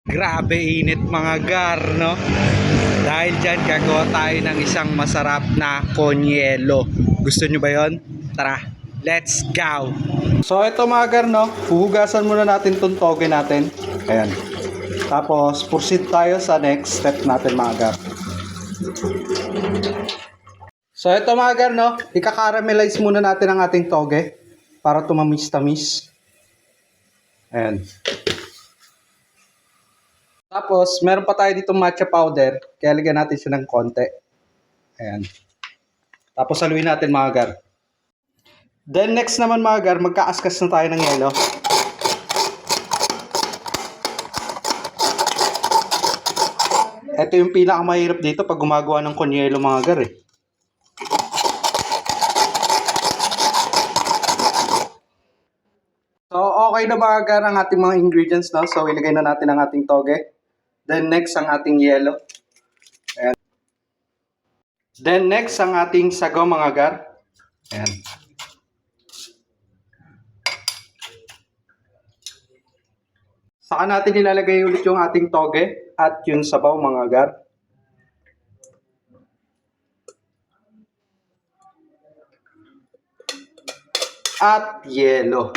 Grabe init mga gar, no? Dahil dyan, gagawa tayo ng isang masarap na konyelo. Gusto nyo ba yon? Tara, let's go! So ito mga gar, no? Huhugasan muna natin itong toge natin. Ayan. Tapos, proceed tayo sa next step natin mga gar. So ito mga gar, no? Ika-caramelize muna natin ang ating toge para tumamis-tamis. Ayan. Tapos, meron pa tayo dito matcha powder. Kaya lagyan natin siya ng konti. Ayan. Tapos, haluin natin mga gar. Then, next naman mga gar, magkaaskas na tayo ng yelo. Ito yung pinakamahirap dito pag gumagawa ng konyelo mga gar eh. So, okay na mga gar ang ating mga ingredients, no? So, ilagay na natin ang ating toge. Then, next ang ating yelo. Ayan. Then, next ang ating sago mga gar. Ayan. Saka natin ilalagay ulit yung ating toge at yung sabaw mga gar. At yelo.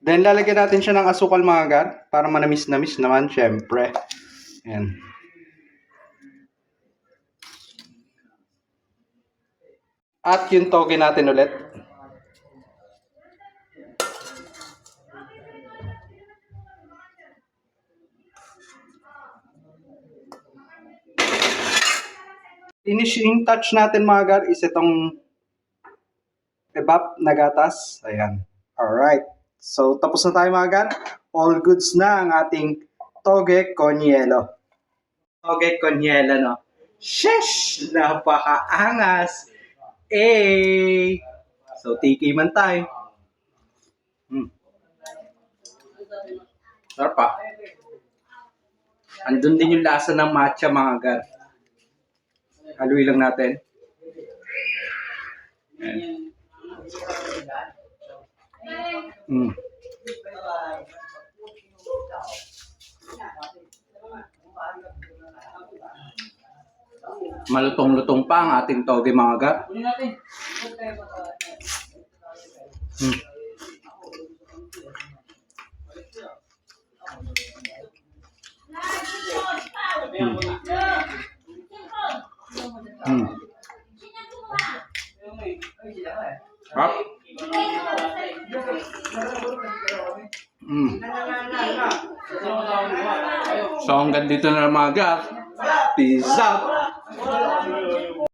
Then lalagyan natin siya ng asukal mga gar para manamis-namis naman syempre. Ayan. At yung toge natin ulit. Finishing touch natin mga gar is itong evap na gatas. Ayan. Alright. So, tapos na tayo mga gar. All goods na ang ating toge konyelo. Toge konyelo, no? Sheesh! Napakaangas! Eh! So, tiki man tayo. Sarap pa. Andun din yung lasa ng matcha mga gar. Haluin lang natin. Ayan. Malutong-lutong pa ang ating toge mga gar. Up. So hanggang dito na mga gar. Peace out.